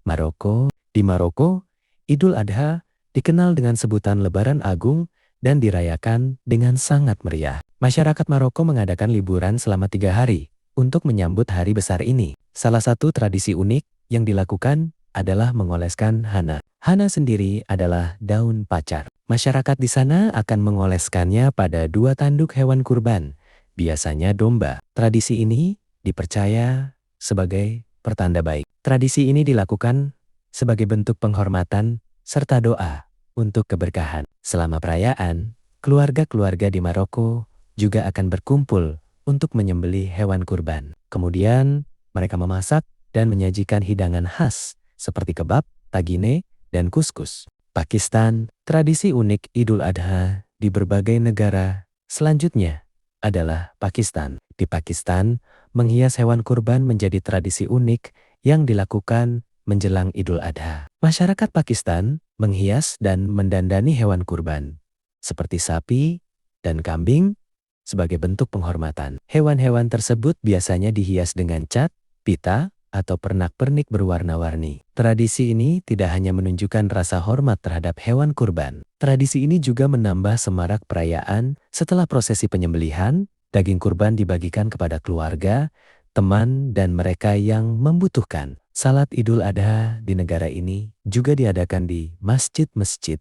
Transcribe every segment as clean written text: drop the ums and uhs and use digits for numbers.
Maroko. Di Maroko, Idul Adha dikenal dengan sebutan Lebaran Agung dan dirayakan dengan sangat meriah. Masyarakat Maroko mengadakan liburan selama 3 hari untuk menyambut hari besar ini. Salah satu tradisi unik yang dilakukan adalah mengoleskan hana. Hana sendiri adalah daun pacar. Masyarakat di sana akan mengoleskannya pada 2 tanduk hewan kurban, biasanya domba. Tradisi ini dipercaya sebagai pertanda baik. Tradisi ini dilakukan sebagai bentuk penghormatan serta doa untuk keberkahan. Selama perayaan, keluarga-keluarga di Maroko juga akan berkumpul untuk menyembelih hewan kurban. Kemudian, mereka memasak dan menyajikan hidangan khas seperti kebab, tagine, dan kuskus. Pakistan, tradisi unik Idul Adha di berbagai negara selanjutnya adalah Pakistan. Di Pakistan, menghias hewan kurban menjadi tradisi unik yang dilakukan menjelang Idul Adha. Masyarakat Pakistan menghias dan mendandani hewan kurban, seperti sapi dan kambing, sebagai bentuk penghormatan. Hewan-hewan tersebut biasanya dihias dengan cat, pita, atau pernak-pernik berwarna-warni. Tradisi ini tidak hanya menunjukkan rasa hormat terhadap hewan kurban. Tradisi ini juga menambah semarak perayaan. Setelah prosesi penyembelihan, daging kurban dibagikan kepada keluarga, teman, dan mereka yang membutuhkan. Salat Idul Adha di negara ini juga diadakan di masjid-masjid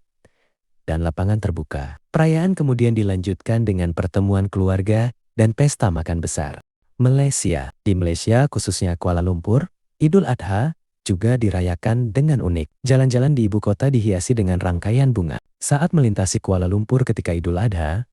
dan lapangan terbuka. Perayaan kemudian dilanjutkan dengan pertemuan keluarga dan pesta makan besar. Malaysia. Di Malaysia, khususnya Kuala Lumpur, Idul Adha juga dirayakan dengan unik. Jalan-jalan di ibu kota dihiasi dengan rangkaian bunga. Saat melintasi Kuala Lumpur ketika Idul Adha,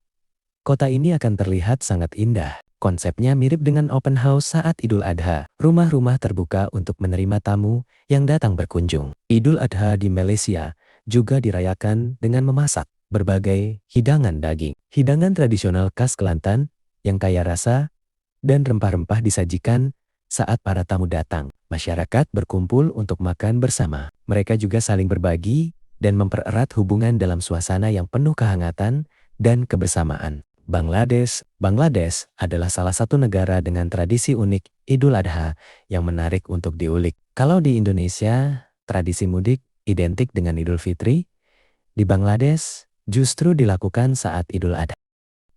kota ini akan terlihat sangat indah. Konsepnya mirip dengan open house saat Idul Adha. Rumah-rumah terbuka untuk menerima tamu yang datang berkunjung. Idul Adha di Malaysia juga dirayakan dengan memasak berbagai hidangan daging. Hidangan tradisional khas Kelantan yang kaya rasa dan rempah-rempah disajikan saat para tamu datang. Masyarakat berkumpul untuk makan bersama. Mereka juga saling berbagi dan mempererat hubungan dalam suasana yang penuh kehangatan dan kebersamaan. Bangladesh adalah salah satu negara dengan tradisi unik Idul Adha yang menarik untuk diulik. Kalau di Indonesia, tradisi mudik identik dengan Idul Fitri, di Bangladesh justru dilakukan saat Idul Adha.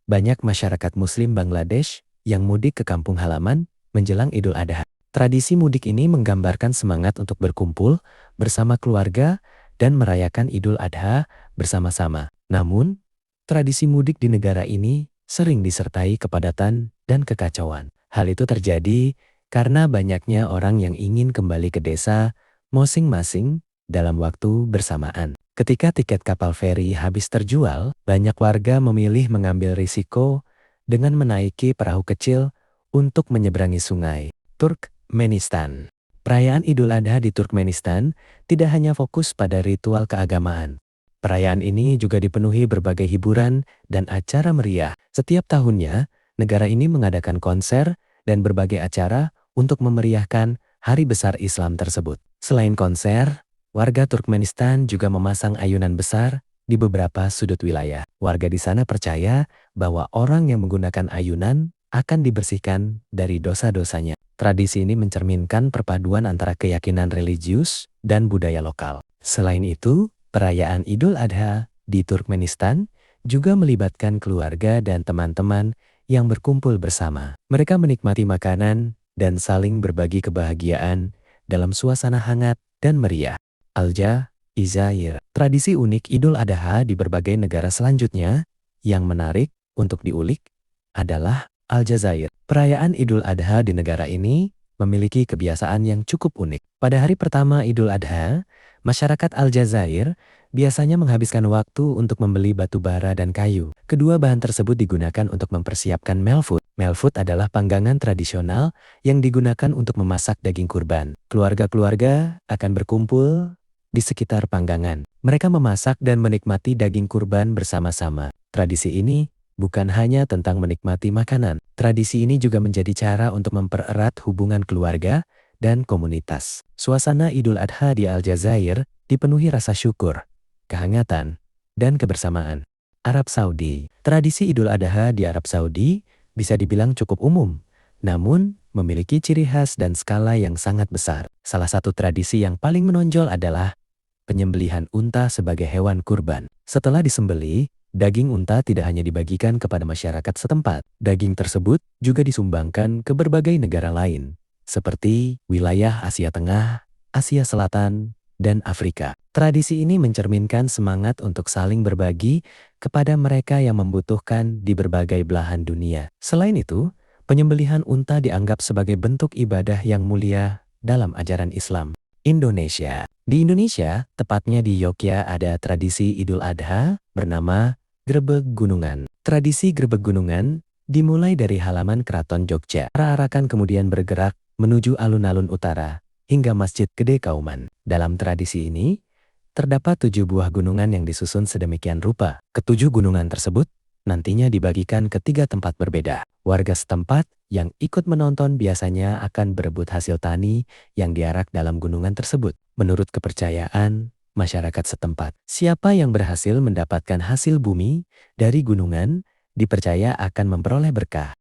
Banyak masyarakat Muslim Bangladesh yang mudik ke kampung halaman menjelang Idul Adha. Tradisi mudik ini menggambarkan semangat untuk berkumpul bersama keluarga dan merayakan Idul Adha bersama-sama. Namun, tradisi mudik di negara ini sering disertai kepadatan dan kekacauan. Hal itu terjadi karena banyaknya orang yang ingin kembali ke desa masing-masing dalam waktu bersamaan. Ketika tiket kapal feri habis terjual, banyak warga memilih mengambil risiko dengan menaiki perahu kecil untuk menyeberangi sungai. Turkmenistan. Perayaan Idul Adha di Turkmenistan tidak hanya fokus pada ritual keagamaan. Perayaan ini juga dipenuhi berbagai hiburan dan acara meriah. Setiap tahunnya, negara ini mengadakan konser dan berbagai acara untuk memeriahkan hari besar Islam tersebut. Selain konser, warga Turkmenistan juga memasang ayunan besar di beberapa sudut wilayah. Warga di sana percaya bahwa orang yang menggunakan ayunan akan dibersihkan dari dosa-dosanya. Tradisi ini mencerminkan perpaduan antara keyakinan religius dan budaya lokal. Selain itu, perayaan Idul Adha di Turkmenistan juga melibatkan keluarga dan teman-teman yang berkumpul bersama. Mereka menikmati makanan dan saling berbagi kebahagiaan dalam suasana hangat dan meriah. Aljazair. Tradisi unik Idul Adha di berbagai negara selanjutnya yang menarik untuk diulik adalah Aljazair. Perayaan Idul Adha di negara ini memiliki kebiasaan yang cukup unik. Pada hari pertama Idul Adha, masyarakat Aljazair biasanya menghabiskan waktu untuk membeli batu bara dan kayu. Kedua bahan tersebut digunakan untuk mempersiapkan melfut. Melfut adalah panggangan tradisional yang digunakan untuk memasak daging kurban. Keluarga-keluarga akan berkumpul di sekitar panggangan. Mereka memasak dan menikmati daging kurban bersama-sama. Tradisi ini bukan hanya tentang menikmati makanan. Tradisi ini juga menjadi cara untuk mempererat hubungan keluarga dan komunitas. Suasana Idul Adha di Aljazair dipenuhi rasa syukur, kehangatan, dan kebersamaan. Arab Saudi. Tradisi Idul Adha di Arab Saudi bisa dibilang cukup umum. Namun, memiliki ciri khas dan skala yang sangat besar. Salah satu tradisi yang paling menonjol adalah penyembelihan unta sebagai hewan kurban. Setelah disembelih, daging unta tidak hanya dibagikan kepada masyarakat setempat. Daging tersebut juga disumbangkan ke berbagai negara lain, seperti wilayah Asia Tengah, Asia Selatan, dan Afrika. Tradisi ini mencerminkan semangat untuk saling berbagi kepada mereka yang membutuhkan di berbagai belahan dunia. Selain itu, penyembelihan unta dianggap sebagai bentuk ibadah yang mulia dalam ajaran Islam. Indonesia. Di Indonesia, tepatnya di Yogyakarta, ada tradisi Idul Adha bernama Grebeg Gunungan. Tradisi Grebeg Gunungan dimulai dari halaman Keraton Jogja. Arah-arakan kemudian bergerak menuju alun-alun utara hingga Masjid Gede Kauman. Dalam tradisi ini, terdapat 7 buah gunungan yang disusun sedemikian rupa. Ketujuh gunungan tersebut nantinya dibagikan ke 3 tempat berbeda. Warga setempat yang ikut menonton biasanya akan berebut hasil tani yang diarak dalam gunungan tersebut. Menurut kepercayaan masyarakat setempat, siapa yang berhasil mendapatkan hasil bumi dari gunungan dipercaya akan memperoleh berkah.